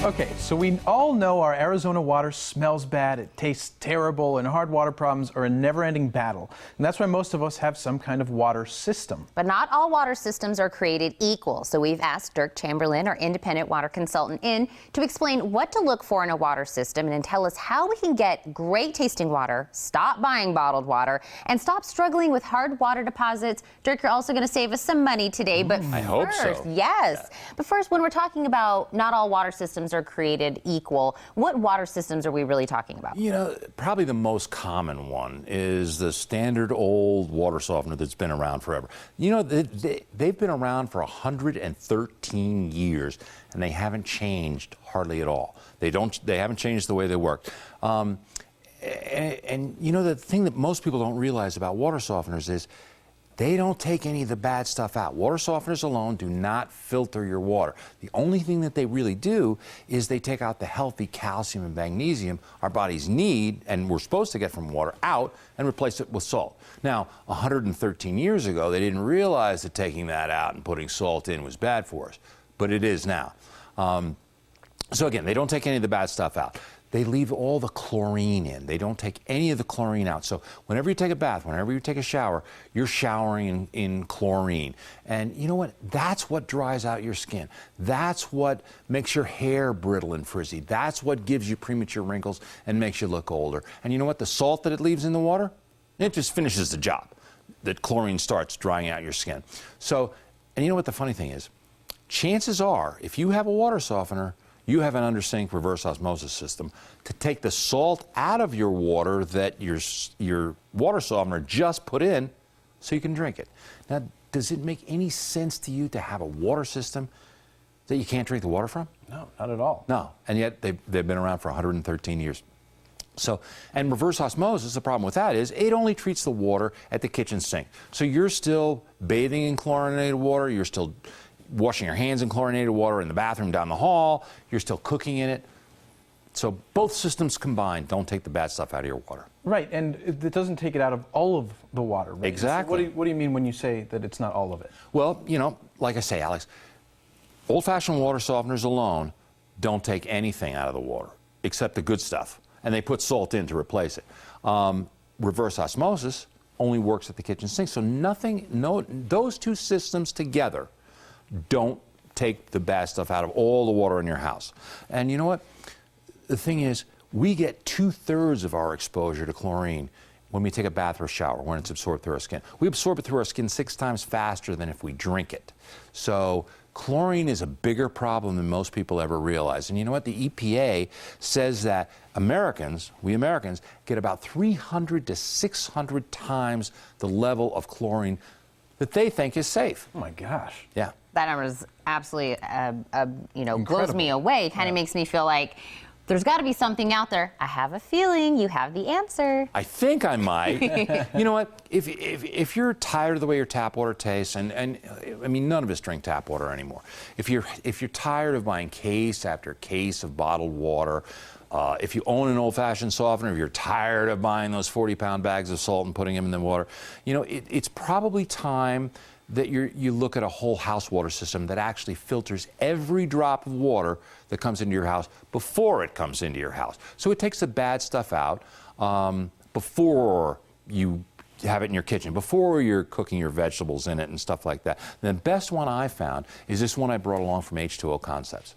Okay, so we all know our Arizona water smells bad, it tastes terrible, and hard water problems are a never-ending battle. And that's why most of us have some kind of water system. But not all water systems are created equal. So we've asked Derk Chamberlin, our independent water consultant, in to explain what to look for in a water system and tell us how we can get great tasting water, stop buying bottled water, and stop struggling with hard water deposits. Derk, you're also going to save us some money today. But I hope so. Yes. Yeah. But first, when we're talking about not all water systems are created equal, what water systems are we really talking about? You know, probably the most common one is the standard old water softener that's been around forever. You know, they've been around for 113 years, and they haven't changed hardly at all. They haven't changed the way they work. And you know, the thing that most people don't realize about water softeners is they don't take any of the bad stuff out. Water softeners alone do not filter your water. The only thing that they really do is they take out the healthy calcium and magnesium our bodies need and we're supposed to get from water out and replace it with salt. Now, 113 years ago, they didn't realize that taking that out and putting salt in was bad for us, but it is now. So again, they don't take any of the bad stuff out. They leave all the chlorine in. They don't take any of the chlorine out. So whenever you take a bath, whenever you take a shower, you're showering in chlorine. And you know what? That's what dries out your skin. That's what makes your hair brittle and frizzy. That's what gives you premature wrinkles and makes you look older. And you know what? The salt that it leaves in the water, it just finishes the job. That chlorine starts drying out your skin. So, and you know what the funny thing is? Chances are, if you have a water softener, you have an under-sink reverse osmosis system to take the salt out of your water that your water softener just put in so you can drink it. Now, does it make any sense to you to have a water system that you can't drink the water from? No, not at all. No, and yet they've been around for 113 years. So, and reverse osmosis, the problem with that is it only treats the water at the kitchen sink. So you're still bathing in chlorinated water, you're still washing your hands in chlorinated water in the bathroom down the hall, you're still cooking in it. So both systems combined don't take the bad stuff out of your water. Right, and it doesn't take it out of all of the water, right? Exactly. So what do you mean when you say that it's not all of it? Well, you know, like I say, Alex, old-fashioned water softeners alone don't take anything out of the water except the good stuff, and they put salt in to replace it. Reverse osmosis only works at the kitchen sink, so those two systems together don't take the bad stuff out of all the water in your house. And you know what? The thing is, we get 2/3 of our exposure to chlorine when we take a bath or a shower, when it's absorbed through our skin. We absorb it through our skin 6 times faster than if we drink it. So chlorine is a bigger problem than most people ever realize. And you know what? The EPA says that we Americans, get about 300 to 600 times the level of chlorine that they think is safe. Oh my gosh. Yeah. That number is absolutely, blows me away. Kind of makes me feel like there's got to be something out there. I have a feeling you have the answer. I think I might. You know what? If you're tired of the way your tap water tastes, and I mean, none of us drink tap water anymore. If you're tired of buying case after case of bottled water, if you own an old-fashioned softener, if you're tired of buying those 40-pound bags of salt and putting them in the water, you know, it's probably time that you look at a whole house water system that actually filters every drop of water that comes into your house before it comes into your house. So it takes the bad stuff out before you have it in your kitchen, before you're cooking your vegetables in it and stuff like that. And the best one I found is this one I brought along from H2O Concepts.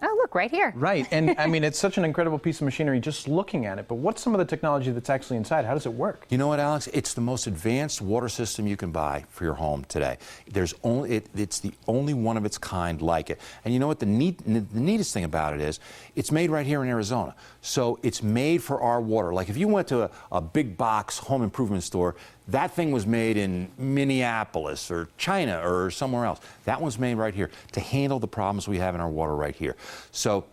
Oh, look, right here. Right, and I mean, it's such an incredible piece of machinery just looking at it, but what's some of the technology that's actually inside? How does it work? You know what, Alex? It's the most advanced water system you can buy for your home today. It's the only one of its kind like it. And you know what? The neatest thing about it is it's made right here in Arizona. So it's made for our water. Like if you went to a big box home improvement store, that thing was made in Minneapolis or China or somewhere else. That one's made right here to handle the problems we have in our water right here. So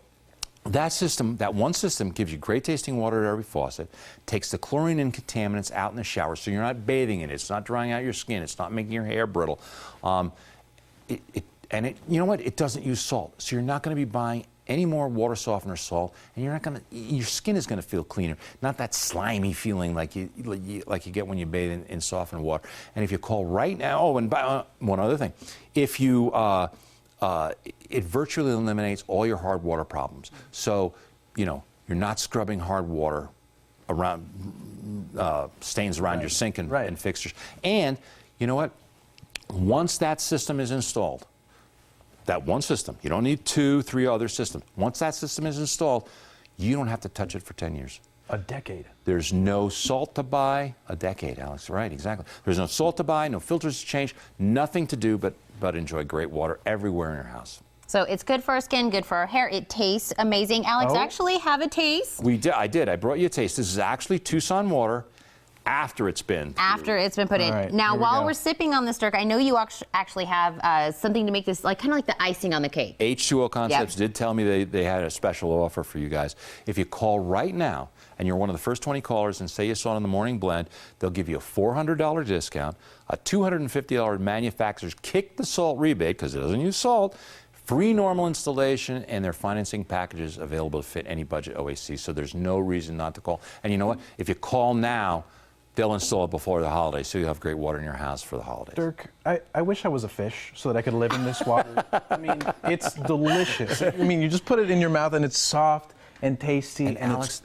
that one system gives you great tasting water at every faucet, takes the chlorine and contaminants out in the shower so you're not bathing in it, it's not drying out your skin, it's not making your hair brittle. You know what? It doesn't use salt, so you're not going to be buying any more water softener salt, and your skin is going to feel cleaner, not that slimy feeling like you get when you bathe in softened water. And if you call right now, oh, and one other thing, if you it virtually eliminates all your hard water problems. So, you know, you're not scrubbing hard water around stains around your sink and fixtures. And you know what? Once that system is installed, that one system, you don't need 2, 3 other systems. Once that system is installed, you don't have to touch it for 10 years. A decade. There's no salt to buy. A decade, Alex. Right, exactly. There's no salt to buy, no filters to change, nothing to do but enjoy great water everywhere in your house. So it's good for our skin, good for our hair. It tastes amazing. Alex, actually have a taste. I did. I brought you a taste. This is actually Tucson water after it's been put in. Right, now, while we we're sipping on this, Derk, I know you actually have something to make this kind of like the icing on the cake. H2O Concepts did tell me they had a special offer for you guys. If you call right now and you're one of the first 20 callers and say you saw it in the morning blend, they'll give you a $400 discount, a $250 manufacturer's kick the salt rebate because it doesn't use salt, free normal installation, and their financing packages available to fit any budget OAC. So there's no reason not to call. And you know what? If you call now, they'll install it before the holidays, so you'll have great water in your house for the holidays. Dirk, I wish I was a fish so that I could live in this water. I mean, it's delicious. I mean, you just put it in your mouth and it's soft and tasty. And Alex,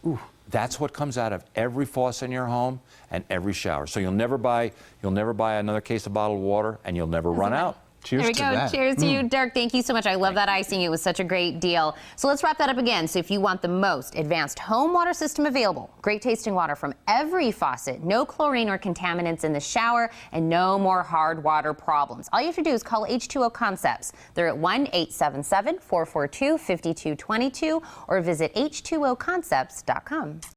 that's what comes out of every faucet in your home and every shower. So you'll never buy another case of bottled water, and you'll never run out. Cheers there we to go. that. Cheers to you, Derk. Thank you so much. I love that icing. It was such a great deal. So let's wrap that up again. So if you want the most advanced home water system available, great tasting water from every faucet, no chlorine or contaminants in the shower, and no more hard water problems, all you have to do is call H2O Concepts. They're at 1-877-442-5222 or visit h2oconcepts.com.